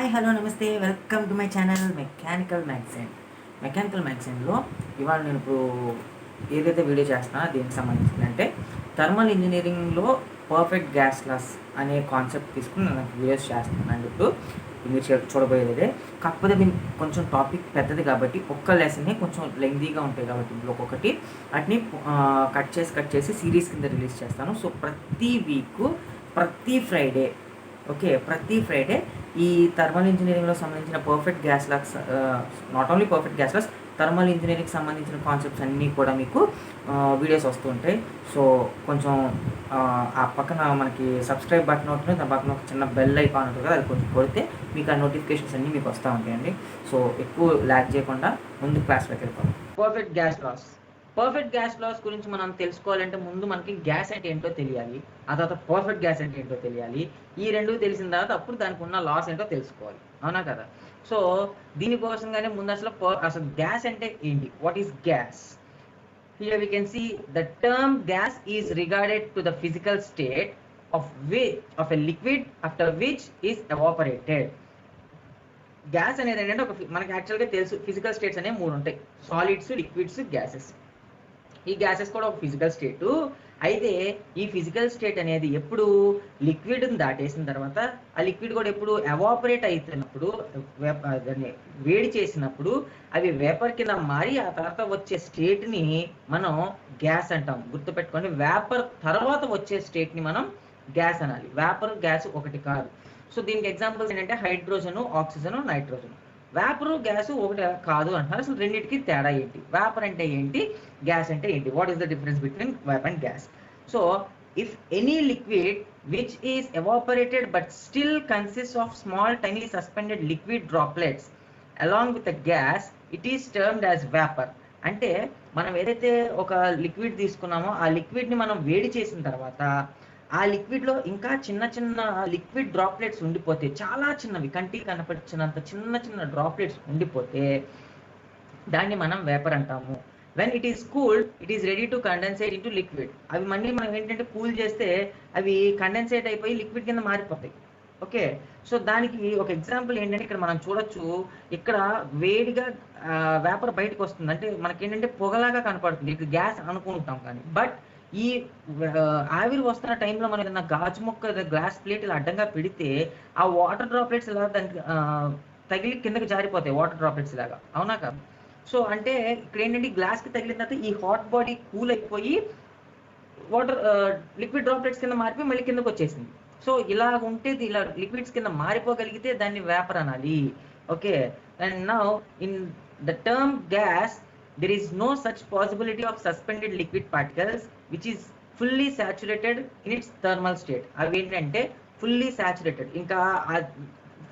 Hi hello నమస్తే welcome to my channel mechanical మ్యాగజైన్లో ఇవాళ నేను ఇప్పుడు ఏదైతే వీడియో చేస్తున్నా దీనికి సంబంధించింది అంటే థర్మల్ ఇంజనీరింగ్లో పర్ఫెక్ట్ గ్యాస్ లాస్ అనే కాన్సెప్ట్ తీసుకుని నేను వీడియోస్ చేస్తున్నాను. ఇప్పుడు మీరు చూడబోయేదే కాకపోతే దీనికి కొంచెం టాపిక్ పెద్దది కాబట్టి ఒక్క లెసన్ని కొంచెం లెంగ్దీగా ఉంటాయి కాబట్టి ఇందులో ఒక్కొక్కటి వాటిని కట్ చేసి సిరీస్ కింద రిలీజ్ చేస్తాను. సో ప్రతి వీక్ ప్రతి ఫ్రైడే ఈ థర్మల్ ఇంజనీరింగ్లో సంబంధించిన perfect gas laws, not only perfect gas laws, thermal ఇంజనీరింగ్కి సంబంధించిన కాన్సెప్ట్స్ అన్నీ కూడా మీకు వీడియోస్ వస్తూ ఉంటాయి. సో కొంచెం ఆ పక్కన మనకి సబ్స్క్రైబ్ బటన్ ఉంటుంది, దాని పక్కన ఒక చిన్న బెల్ ఐకాన్ ఉంటుంది కదా, అది కొంచెం కొడితే మీకు ఆ నోటిఫికేషన్స్ అన్నీ మీకు వస్తూ ఉంటాయండి. సో ఎక్కువ ల్యాగ్ చేయకుండా ముందు క్లాస్లోకి వెళ్ళిపోతాం. పర్ఫెక్ట్ గ్యాస్ లాస్ గురించి మనం తెలుసుకోవాలంటే ముందు మనకి గ్యాస్ అంటే ఏంటో తెలియాలి, ఆ తర్వాత పర్ఫెక్ట్ గ్యాస్ అంటే ఏంటో తెలియాలి. ఈ రెండు తెలిసిన తర్వాత అప్పుడు దానికి ఉన్న లాస్ ఏంటో తెలుసుకోవాలి, అవునా కదా? సో దీనికోసంగానే ముందు అసలు గ్యాస్ అంటే ఏంటి, what is gas? Here we can see the term gas is regarded to the physical state of a liquid after which is evaporated. Gas అనేది ఏంటంటే మనకి యాక్చువల్గా తెలుసు ఫిజికల్ స్టేట్స్ అనేవి 3 ఉంటాయి: సాలిడ్స్, లిక్విడ్స్, గ్యాసెస్. ఈ గ్యాసెస్ కూడా ఒక ఫిజికల్ స్టేటు. అయితే ఈ ఫిజికల్ స్టేట్ అనేది ఎప్పుడు లిక్విడ్ని దాటేసిన తర్వాత, ఆ లిక్విడ్ కూడా ఎప్పుడు ఎవాపరేట్ అవుతున్నప్పుడు, దాన్ని వేడి చేసినప్పుడు అవి వేపర్ కింద మారి ఆ తర్వాత వచ్చే స్టేట్ని మనం గ్యాస్ అంటాం. గుర్తుపెట్టుకోండి, వేపర్ తర్వాత వచ్చే స్టేట్ని మనం గ్యాస్ అనాలి. వేపర్ గ్యాస్ ఒకటి కాదు. సో దీనికి ఎగ్జాంపుల్స్ ఏంటంటే hydrogen, oxygen, nitrogen. Vapour gas ఒకటి కాదు అంటున్నారు. అసలు రెండింటికి తేడా ఏంటి? వేపర్ అంటే ఏంటి, గ్యాస్ అంటే ఏంటి? What is the difference between vapour and gas? So if any liquid which is evaporated but still consist of small tiny suspended liquid droplets along with the gas, it is termed as vapour. అంటే మనం ఏదైతే ఒక liquid తీసుకున్నామో ఆ లిక్విడ్ని మనం వేడి చేసిన తర్వాత ఆ లిక్విడ్లో ఇంకా చిన్న చిన్న లిక్విడ్ డ్రాప్లెట్స్ ఉండిపోతే, చాలా చిన్నవి, కంటికి కనపడిచినంత చిన్న చిన్న డ్రాప్లెట్స్ ఉండిపోతే దాన్ని మనం వేపర్ అంటాము. When it is cooled it is ready to condensate into liquid. అవి మళ్ళీ మనం ఏంటంటే కూల్ చేస్తే అవి కండెన్సేట్ అయిపోయి లిక్విడ్ కింద మారిపోతాయి. ఓకే, సో దానికి ఒక ఎగ్జాంపుల్ ఏంటంటే ఇక్కడ మనం చూడొచ్చు, ఇక్కడ వేడిగా వేపర్ బయటకు వస్తుంది. అంటే మనకేంటంటే పొగలాగా కనపడుతుంది, ఇక్కడ గ్యాస్ అనుకుంటాం కానీ, బట్ ఈ ఆవిరి వస్తున్న టైంలో మనం ఏదైనా గాజు మొక్క గ్లాస్ ప్లేట్ ఇలా అడ్డంగా పెడితే ఆ వాటర్ డ్రాప్లెట్స్ ఇలా దానికి తగిలి కిందకి జారిపోతాయి, వాటర్ డ్రాప్లెట్స్ లాగా, అవునా కదా? సో అంటే ఇక్కడ ఏంటంటే గ్లాస్కి తగిలిన తర్వాత ఈ హాట్ బాడీ కూల్ అయిపోయి వాటర్ లిక్విడ్ డ్రాప్లెట్స్ కింద మారిపోయి మళ్ళీ కిందకు వచ్చేసింది. సో ఇలా ఉంటే, ఇలా లిక్విడ్స్ కింద మారిపోగలిగితే దాన్ని వేపర్ అనాలి. Okay, and now in the term gas there is no such possibility of suspended liquid particles which is fully saturated in its thermal state. అవి ఏంటంటే ఫుల్లీ సాచురేటెడ్, ఇంకా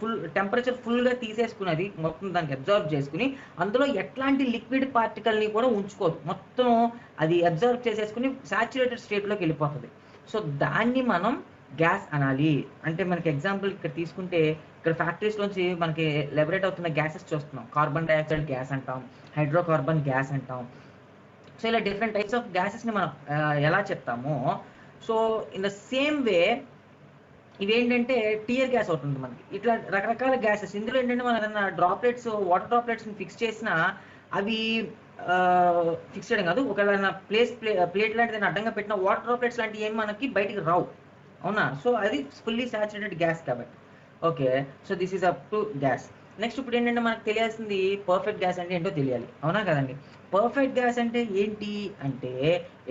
ఫుల్ టెంపరేచర్ ఫుల్గా తీసేసుకున్నది మొత్తం దానికి అబ్జర్వ్ చేసుకుని అందులో ఎట్లాంటి లిక్విడ్ పార్టికల్ని కూడా ఉంచుకోదు, మొత్తం అది అబ్జర్వ్ చేసేసుకుని సాచురేటెడ్ స్టేట్లోకి వెళ్ళిపోతుంది. సో దాన్ని మనం గ్యాస్ అనాలి. అంటే మనకి ఎగ్జాంపుల్ ఇక్కడ తీసుకుంటే, ఇక్కడ ఫ్యాక్టరీస్లోంచి మనకి లిబరేట్ అవుతున్న గ్యాసెస్ చూస్తున్నాం. కార్బన్ డైఆక్సైడ్ గ్యాస్ అంటాం, హైడ్రోకార్బన్ గ్యాస్ అంటాం. సో ఇలా డిఫరెంట్ టైప్స్ ఆఫ్ గ్యాసెస్ని మనం ఎలా చెప్తామో, so in the same way ఇవేంటంటే టియర్ గ్యాస్ అవుతుంది మనకి. ఇట్లా రకరకాల గ్యాసెస్. ఇందులో ఏంటంటే మనం ఏదైనా డ్రాప్లెట్స్, వాటర్ డ్రాప్లెట్స్ని ఫిక్స్ చేసినా అవి ఫిక్స్ చేయడం కాదు, ఒకవేళ ప్లేట్ లాంటిది అడ్డంగా పెట్టిన వాటర్ డ్రాప్లెట్స్ లాంటివి ఏమి మనకి బయటికి రావు, అవునా? సో అది ఫుల్లీ సాచురేటెడ్ గ్యాస్ కాబట్టి. Okay, so this is up to gas. Next ఇప్పుడు ఏంటంటే మనకు తెలియాల్సింది పర్ఫెక్ట్ గ్యాస్ అంటే ఏంటో తెలియాలి, అవునా కదండి? పర్ఫెక్ట్ గ్యాస్ అంటే ఏంటి అంటే,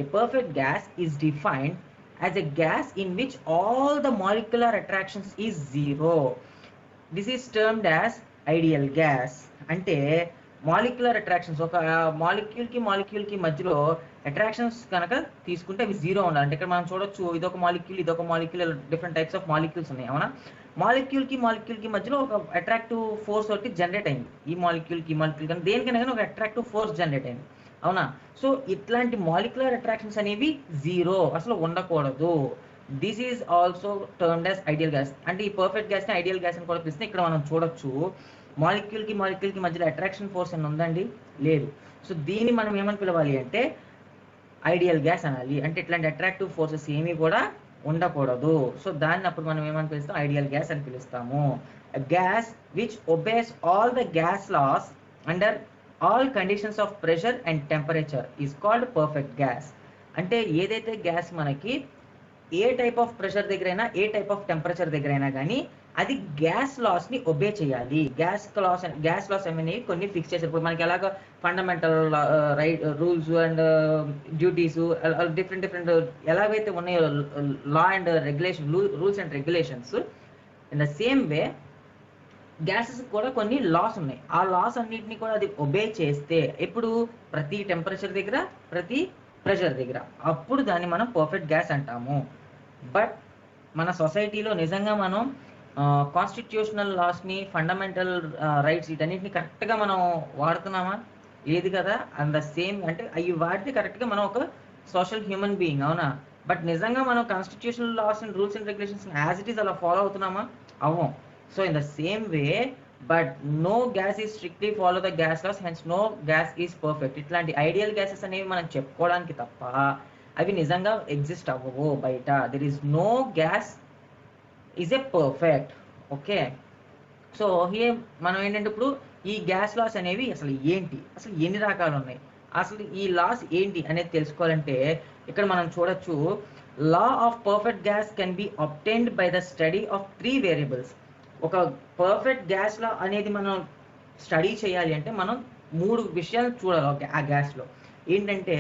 a perfect gas is defined as a gas in which all the molecular attractions is zero. This is termed as ideal gas. అంటే మాలిక్యులర్ అట్రాక్షన్స్, ఒక మాలిక్యూల్కి మధ్యలో అట్రాక్షన్స్ కనుక తీసుకుంటే అవి జీరో ఉండాలి. అంటే ఇక్కడ మనం చూడొచ్చు, ఇదొక molecule, different types of molecules ఉన్నాయి, అవునా? మాలిక్యూల్కి మధ్యలో ఒక అట్రాక్టివ్ ఫోర్స్ ఒకటి జనరేట్ అయింది. ఈ మాలిక్యూల్కి కానీ దేనికైనా కానీ ఒక అట్రాక్టివ్ ఫోర్స్ జనరేట్ అయింది, అవునా? సో ఇట్లాంటి మాలిక్యులర్ అట్రాక్షన్స్ అనేవి జీరో, అసలు ఉండకూడదు. This is also termed as ideal gas. అంటే ఈ పర్ఫెక్ట్ గ్యాస్ని ఐడియల్ గ్యాస్ అని కూడా పిలిస్తే, ఇక్కడ మనం చూడొచ్చు మాలిక్యూల్కి మధ్యలో అట్రాక్షన్ ఫోర్స్ అని ఉందండి, లేదు. సో దీన్ని మనం ఏమని పిలవాలి అంటే ఐడియల్ గ్యాస్ అనాలి. అంటే ఇట్లాంటి అట్రాక్టివ్ ఫోర్సెస్ ఏమీ కూడా ఉండకూడదు. సో దాన్ని అప్పుడు మనం ఏమని పిలుస్తాం, ఐడియల్ గ్యాస్ అని పిలుస్తాము. Gas which obeys all the gas laws under all conditions of pressure and temperature is called perfect gas. అంటే ఏదైతే గ్యాస్ మనకి ఏ టైప్ ఆఫ్ ప్రెషర్ దగ్గర అయినా, ఏ టైప్ ఆఫ్ టెంపరేచర్ దగ్గర అయినా కానీ అది గ్యాస్ లాస్ని ఒబే చేయాలి. గ్యాస్ లాస్ అనేవి కొన్ని ఫిక్స్ చేశారు. ఇప్పుడు మనకి ఎలాగ fundamental right rules and duties different ఎలాగైతే ఉన్నాయో law and regulation, rules and regulations, in the same way gases కూడా కొన్ని లాస్ ఉన్నాయి. ఆ లాస్ అన్నిటిని కూడా అది ఒబే చేస్తే ఇప్పుడు ప్రతి టెంపరేచర్ దగ్గర, ప్రతి ప్రెషర్ దగ్గర, అప్పుడు దాన్ని మనం పర్ఫెక్ట్ గ్యాస్ అంటాము. బట్ మన సొసైటీలో నిజంగా మనం కాన్స్టిట్యూషనల్ లాస్ని, ఫండమెంటల్ రైట్స్ వీటన్నిటిని కరెక్ట్గా మనం వాడుతున్నామా? లేదు కదా. అండ్ ద సేమ్ అంటే అవి వాడితే కరెక్ట్గా మనం ఒక సోషల్ హ్యూమన్ బీయింగ్, అవునా? బట్ నిజంగా మనం constitutional laws and rules and regulations as it is అలా ఫాలో అవుతున్నామా? అవ్వం. So in the same way, but no gas is strictly follow the gas laws, hence no gas is perfect. ఇట్లాంటి ideal gases అనేవి మనం చెప్పుకోవడానికి తప్ప అవి నిజంగా ఎగ్జిస్ట్ అవ్వవు బయట. There is no gas is a perfect. Okay, so here మనం ఏంటంటే ఇప్పుడు ఈ గ్యాస్ లాస్ అనేవి అసలు ఏంటి, అసలు ఎన్ని రకాలు ఉన్నాయి, అసలు ఈ లాస్ ఏంటి అనేది తెలుసుకోవాలంటే ఇక్కడ మనం చూడొచ్చు. Law of perfect gas can be obtained by the study of 3 variables. ఒక పర్ఫెక్ట్ గ్యాస్ లా అనేది మనం స్టడీ చేయాలి అంటే మనం 3 విషయాలు చూడాలి ఆ గ్యాస్లో. ఏంటంటే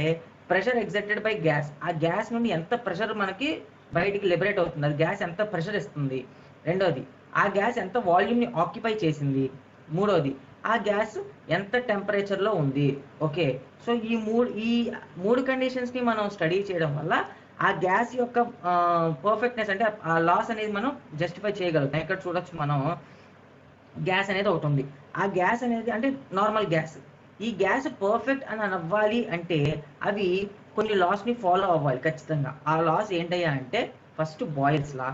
ప్రెషర్ ఎగ్జర్టెడ్ బై గ్యాస్, ఆ గ్యాస్ నుండి ఎంత ప్రెషర్ మనకి బయటికి లిబరేట్ అవుతుంది, అది గ్యాస్ ఎంత ప్రెషర్ ఇస్తుంది. రెండోది, ఆ గ్యాస్ ఎంత వాల్యూమ్ని ఆక్యుపై చేసింది. మూడోది, ఆ గ్యాస్ ఎంత టెంపరేచర్లో ఉంది. ఓకే, సో ఈ మూడు కండిషన్స్ని మనం స్టడీ చేయడం వల్ల ఆ గ్యాస్ యొక్క పర్ఫెక్ట్నెస్ అంటే ఆ లాస్ అనేది మనం జస్టిఫై చేయగలుగుతాం. ఇక్కడ చూడొచ్చు మనం, గ్యాస్ అనేది ఒకటి ఉంది. ఆ గ్యాస్ అనేది అంటే నార్మల్ గ్యాస్. ఈ గ్యాస్ పర్ఫెక్ట్ అని అవ్వాలి అంటే అవి కొన్ని లాస్ని ఫాలో అవ్వాలి ఖచ్చితంగా. ఆ లాస్ ఏంటయ్యా అంటే first Boyle's law,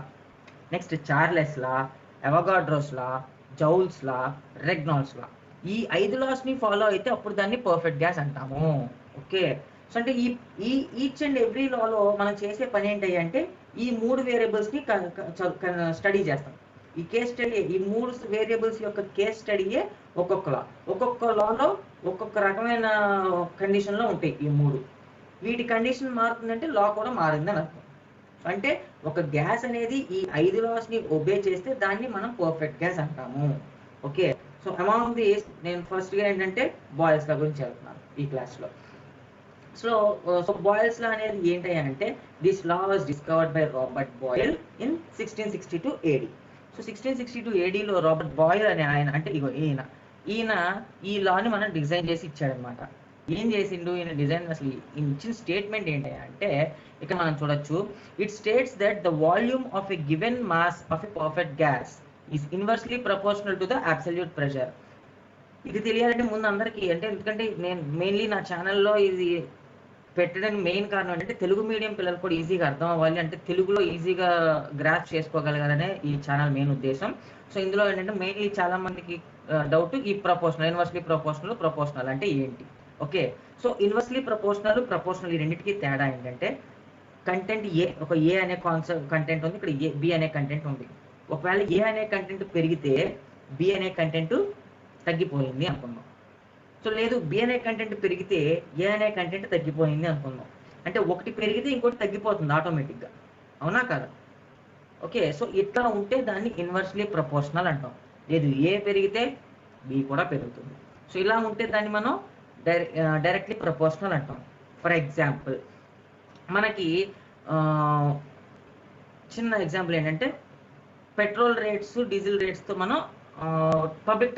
next Charles law, Avogadro's law, Joule's law, Regnault's law. ఈ 5 లాస్ని ఫాలో అయితే అప్పుడు దాన్ని పర్ఫెక్ట్ గ్యాస్ అంటాము. ఓకే, సో అంటే ఈ ఈచ్ అండ్ ఎవ్రీ లాలో మనం చేసే పని ఏంటి అంటే ఈ 3 వేరియబుల్స్ని స్టడీ చేస్తాం. ఈ కేస్ స్టడీ, ఈ 3 వేరియబుల్స్ యొక్క కేస్ స్టడీయే ఒక్కొక్క లాలో ఒక్కొక్క రకమైన కండిషన్లో ఉంటాయి. ఈ 3 వీటి కండిషన్ మారుతుందంటే లా కూడా మారిందని అర్థం. అంటే ఒక గ్యాస్ అనేది ఈ 5 లాస్ని ఒబే చేస్తే దాన్ని మనం పర్ఫెక్ట్ గ్యాస్ అంటాము. ఓకే, సో అమాంగ్ దీస్ నేను ఫస్ట్గా ఏంటంటే బాయిల్స్ లా గురించి చెప్తున్నాను ఈ క్లాస్లో. సో బాయిల్స్ లా అనేది ఏంటి అంటే this law was discovered by Robert Boyle in 1662 AD. సో 1662 ADలో రాబర్ట్ బాయిల్ అనే ఆయన, అంటే ఇగో ఈయన ఈ లాని మనం డిజైన్ చేసి ఇచ్చాడనమాట. ఏం చేసిండు ఈయన డిజైన్? అసలు ఇచ్చిన స్టేట్మెంట్ ఏంటి అంటే ఇక్కడ మనం చూడొచ్చు. It states that the volume of a given mass of a perfect gas is inversely proportional to the absolute pressure. ఇది తెలియాలంటే ముందు అందరికీ, అంటే ఎందుకంటే నేను మెయిన్లీ నా ఛానల్లో ఇది పెట్టడానికి మెయిన్ కారణం ఏంటంటే తెలుగు మీడియం పిల్లలు కూడా ఈజీగా అర్థం అవ్వాలి, అంటే తెలుగులో ఈజీగా గ్రాస్ప్ చేసుకోగలగాలనే ఈ ఛానల్ మెయిన్ ఉద్దేశం. సో ఇందులో ఏంటంటే మెయిన్లీ చాలా మందికి డౌట్ ఈ ప్రపోర్షనల్, ఇన్వర్స్లీ ప్రపోర్షనల్ అంటే ఏంటి. ఓకే, సో ఇన్వర్స్లీ ప్రపోర్షనల్ ఈ రెండింటికి తేడా ఏంటంటే కంటెంట్ ఒక ఏ అనే కంటెంట్ ఉంది, ఇక్కడ బి అనే కంటెంట్ ఉంది. ఒకవేళ ఏ అనే కంటెంట్ పెరిగితే బి అనే కంటెంట్ తగ్గిపోయింది అనుకుందాం. సో లేదు, బి అనే కంటెంట్ పెరిగితే ఏ అనే కంటెంట్ తగ్గిపోయింది అనుకుందాం. అంటే ఒకటి పెరిగితే ఇంకోటి తగ్గిపోతుంది ఆటోమేటిక్గా, అవునా కదా? ఓకే, సో ఇట్లా ఉంటే దాన్ని ఇన్వర్స్లీ ప్రపోర్షనల్ అంటాం. లేదు, ఏ పెరిగితే బి కూడా పెరుగుతుంది. సో ఇలా ఉంటే దాన్ని మనం డైరెక్ట్లీ ప్రపోర్షనల్ అంటాం. ఫర్ ఎగ్జాంపుల్ మనకి చిన్న ఎగ్జాంపుల్ ఏంటంటే పెట్రోల్ రేట్స్, డీజిల్ రేట్స్తో మనం పబ్లిక్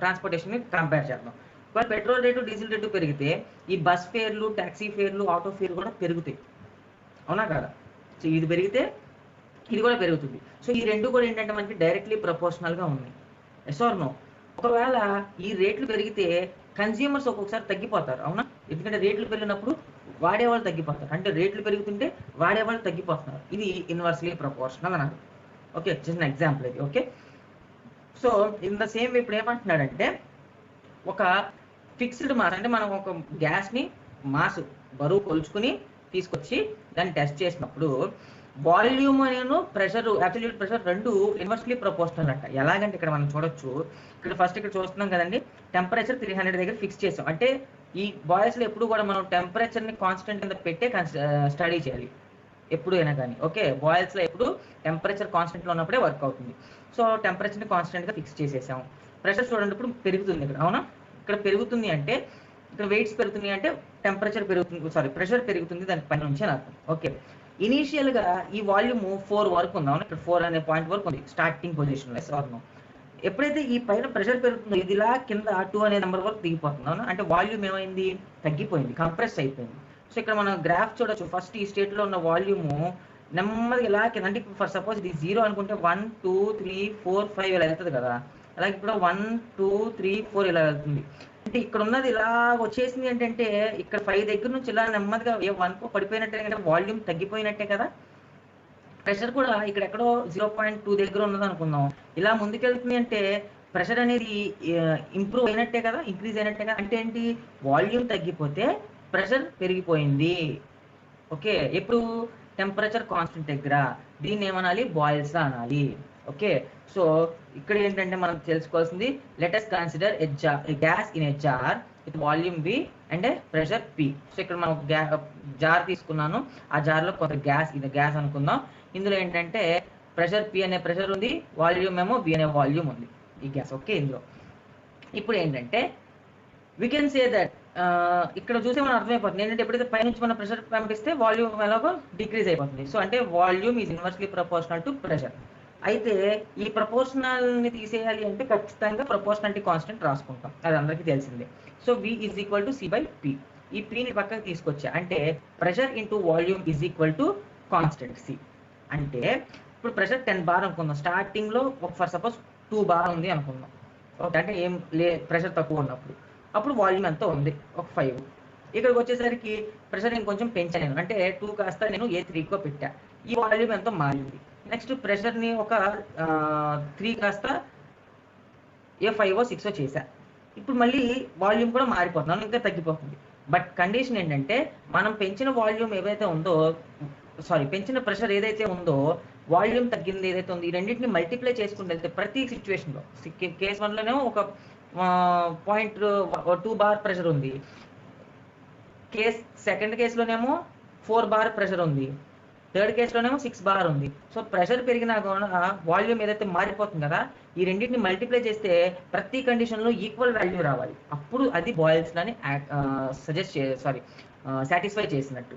ట్రాన్స్పోర్టేషన్ని కంపేర్ చేద్దాం. ఒకవేళ పెట్రోల్ రేటు, డీజిల్ రేటు పెరిగితే ఈ బస్ ఫేర్లు, ట్యాక్సీ ఫేర్లు, ఆటో ఫేర్ కూడా పెరుగుతాయి, అవునా కదా? సో ఇది పెరిగితే ఇది కూడా పెరుగుతుంది. సో ఈ రెండు కూడా ఏంటంటే మనకి డైరెక్ట్లీ ప్రపోర్షనల్గా ఉన్నాయి. Yes or no? ఒకవేళ ఈ రేట్లు పెరిగితే కన్స్యూమర్స్ ఒక్కొక్కసారి తగ్గిపోతారు, అవునా? ఎందుకంటే రేట్లు పెరిగినప్పుడు వాడేవాళ్ళు తగ్గిపోతారు, అంటే రేట్లు పెరుగుతుంటే వాడేవాళ్ళు తగ్గిపోతున్నారు. ఇది ఇన్వర్స్లీ ప్రపోర్షనల్ అన్నారు. ఓకే, చిన్న ఎగ్జాంపుల్ ఇది. Okay, so in the same ఇప్పుడు ఏమంటున్నాడంటే ఒక ఫిక్స్డ్ మాస్, అంటే మనం ఒక గ్యాస్ని మాస్ బరువు కొలుచుకుని తీసుకొచ్చి దాన్ని టెస్ట్ చేసినప్పుడు వాల్యూమ్ నేను ప్రెషర్, అబ్సల్యూట్ ప్రెషర్ రెండు ఇన్వర్స్లీ ప్రపోర్షనల్ అంట. ఎలాగంటే ఇక్కడ మనం చూడొచ్చు, ఇక్కడ ఫస్ట్ ఇక్కడ చూస్తున్నాం కదండి, టెంపరేచర్ 300 దగ్గర ఫిక్స్ చేసాం. అంటే ఈ బాయిల్స్లో ఎప్పుడు కూడా మనం టెంపరేచర్ని కాన్స్టెంట్ కింద పెట్టే స్టడీ చేయాలి ఎప్పుడైనా కానీ. ఓకే, బాయిల్స్లో ఎప్పుడు టెంపరేచర్ కాన్స్టెంట్లో ఉన్నప్పుడే వర్క్ అవుతుంది. సో టెంపరేచర్ని కాన్స్టెంట్గా ఫిక్స్ చేసేసాం. ప్రెషర్ చూడండి ఇప్పుడు పెరుగుతుంది ఇక్కడ, అవునా? ఇక్కడ పెరుగుతుంది అంటే ఇక్కడ వెయిట్స్ పెరుగుతున్నాయి అంటే టెంపరేచర్ పెరుగుతుంది, సారీ ప్రెషర్ పెరుగుతుంది దానికి పని నుంచి అని అర్థం. ఓకే, ఇనీషియల్గా ఈ వాల్యూమ్ 4 వరకు ఉంది, అవునా? ఇక్కడ 4 అనే పాయింట్ వరకు ఉంది స్టార్టింగ్ పొజిషన్లో. సార్ ఎప్పుడైతే ఈ పైన ప్రెషర్ పెరుగుతుందో ఇది ఇలా కింద 2 అనే నెంబర్ వరకు దిగిపోతుంది, అవునా? అంటే వాల్యూమ్ ఏమైంది, తగ్గిపోయింది, కంప్రెస్ అయిపోయింది. సో ఇక్కడ మనం గ్రాఫ్ చూడొచ్చు, ఫస్ట్ ఈ స్టేట్లో ఉన్న వాల్యూమ్ నెమ్మదిగా ఇలా కింద, అంటే ఫర్ సపోజ్ ఇది 0 అనుకుంటే 1 2 3 4 5 ఇలా వెళ్తుంది కదా, అలాగే ఇప్పుడు 1 2 3 4 ఇలా వెళ్తుంది. అంటే ఇక్కడ ఉన్నది ఇలా వచ్చేసింది ఏంటంటే ఇక్కడ 5 దగ్గర నుంచి ఇలా నెమ్మదిగా 1 పడిపోయినట్టే కదా, వాల్యూమ్ తగ్గిపోయినట్టే కదా. ప్రెషర్ కూడా ఇక్కడ ఎక్కడో 0.2 దగ్గర ఉన్నది అనుకుందాం, ఇలా ముందుకెళ్తుంది అంటే ప్రెషర్ అనేది ఇంప్రూవ్ అయినట్టే కదా, ఇంక్రీజ్ అయినట్టే కదా. అంటే ఏంటి, వాల్యూమ్ తగ్గిపోతే ప్రెషర్ పెరిగిపోయింది. ఓకే, ఇప్పుడు టెంపరేచర్ కాన్స్టెంట్ దగ్గర దీన్ని ఏమనాలి, బాయిల్స్ అనాలి. ఓకే, సో ఇక్కడ ఏంటంటే మనం తెలుసుకోవాల్సింది, let us consider a gas in a jar with volume V and pressure P. So ఇక్కడ మనం జార్ తీసుకున్నాను, ఆ జార్లో కొంత గ్యాస్, ఇది గ్యాస్ అనుకుందాం. ఇందులో ఏంటంటే ప్రెషర్ P అనే ప్రెషర్ ఉంది, వాల్యూమ్ ఏమో V అనే వాల్యూమ్ ఉంది ఈ గ్యాస్. ఓకే, ఇందులో ఇప్పుడు ఏంటంటే వీ కెన్ సే దట్, ఇక్కడ చూస్తే మనం అర్థమైపోతుంది ఏంటంటే ఎప్పుడైతే పైనుంచి మనం ప్రెషర్ పంపిస్తే వాల్యూమ్ ఎలాగో డిక్రీజ్ అయిపోతుంది. సో అంటే volume is inversely proportional to pressure. అయితే ఈ ప్రపోర్షనల్ని తీసేయాలి అంటే ఖచ్చితంగా ప్రపోర్షనాలిటీ కాన్స్టెంట్ రాసుకుంటాం, అది అందరికీ తెలిసిందే. So V is equal to C/P. ఈ Pని పక్కకి తీసుకొచ్చా అంటే pressure into volume is equal to constant C. అంటే ఇప్పుడు ప్రెషర్ 10 బార్ అనుకుందాం, స్టార్టింగ్లో ఫర్ సపోజ్ 2 బార్ ఉంది అనుకుందాం. ఓకే, అంటే ఏం ప్రెషర్ తక్కువ ఉన్నప్పుడు, అప్పుడు వాల్యూమ్ ఎంత ఉంది, ఒక 5. ఇక్కడికి వచ్చేసరికి ప్రెషర్ ఇంకొంచెం పెంచాను, అంటే 2 కాస్త నేను A3కో పెట్టా, ఈ వాల్యూమ్ ఎంతో మారింది. నెక్స్ట్ ప్రెషర్ని ఒక 3 కాస్త A5 6 చేశా, ఇప్పుడు మళ్ళీ వాల్యూమ్ కూడా మారిపోతున్నాను, ఇంకా తగ్గిపోతుంది. బట్ కండిషన్ ఏంటంటే మనం పెంచిన వాల్యూమ్ ఏదైతే ఉందో, సారీ పెంచిన ప్రెషర్ ఏదైతే ఉందో, వాల్యూమ్ తగ్గింది ఏదైతే ఉందో, ఈ రెండింటిని మల్టిప్లై చేసుకుంటూ వెళ్తే ప్రతి సిచ్యువేషన్లో, కేస్ 1లోనేమో ఒక 0.2 బార్ ప్రెషర్ ఉంది, సెకండ్ కేసులోనేమో 4 బార్ ప్రెషర్ ఉంది, థర్డ్ కేసులోనేమో 6 బార్ ఉంది. సో ప్రెషర్ పెరిగినా కూడా వాల్యూమ్ ఏదైతే మారిపోతుంది కదా, ఈ రెండింటిని మల్టిప్లై చేస్తే ప్రతి కండిషన్లో ఈక్వల్ వాల్యూ రావాలి, అప్పుడు అది బాయిల్స్లని సాటిస్ఫై చేసినట్టు.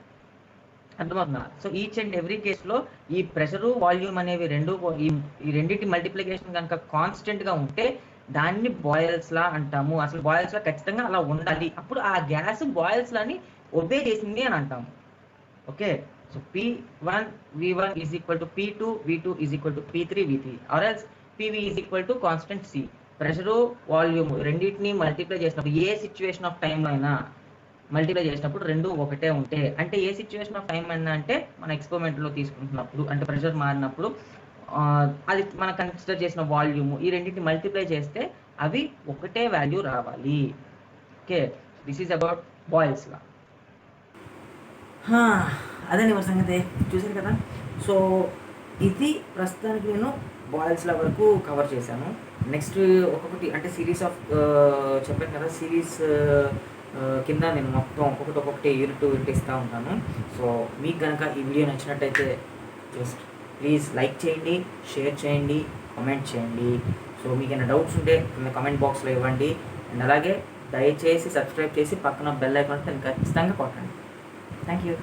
అర్థమవుతుందా? సో ఈచ్ అండ్ ఎవ్రీ కేసులో ఈ ప్రెషరు వాల్యూమ్ అనేవి ఈ రెండింటి మల్టిప్లికేషన్ కనుక కాన్స్టెంట్గా ఉంటే దాన్ని బాయిల్స్లా అంటాము. అసలు బాయిల్స్లా ఖచ్చితంగా అలా ఉండాలి, అప్పుడు ఆ గ్యాస్ బాయిల్స్లాని ఒబే చేసింది అని అంటాము. Okay, so P1 V1 is equal to P2 V2 is equal to P3 V3 or else PV is equal to constant C. Pressure volume రెండింటిని మల్టిప్లై చేసినప్పుడు ఏ సిచ్యువేషన్ ఆఫ్ టైంలో అయినా మల్టిప్లై చేసినప్పుడు రెండు ఒకటే ఉంటే, అంటే ఏ సిచ్యువేషన్ ఆఫ్ టైం అయినా అంటే మన ఎక్స్పెరిమెంట్లో తీసుకుంటున్నప్పుడు, అంటే ప్రెషర్ మారినప్పుడు అది మనం కన్సిడర్ చేసిన వాల్యూమ్ ఈ రెండింటిని మల్టిప్లై చేస్తే అవి ఒకటే వాల్యూ రావాలి. Okay, this is about బాయిల్స్లా. అదే మరి సంగతి చూసారు కదా. సో ఇది ప్రస్తుతానికి నేను బాయిల్స్ల వరకు కవర్ చేశాను. నెక్స్ట్ ఒక్కొక్కటి అంటే సిరీస్ ఆఫ్ చెప్పాను కదా, సిరీస్ కింద నేను మొత్తం ఒక్కొక్కటి యూనిట్ ఇస్తూ ఉంటాను. సో మీకు కనుక ఈ వీడియో నచ్చినట్టయితే జస్ట్ ప్లీజ్ లైక్ చేయండి, షేర్ చేయండి, కామెంట్ చేయండి. సో మీకు ఏమైనా డౌట్స్ ఉంటే కామెంట్ బాక్స్లో ఇవ్వండి. అండ్ అలాగే దయచేసి సబ్స్క్రైబ్ చేసి పక్కన బెల్ ఐకాన్ ఖచ్చితంగా కొట్టండి. Thank you.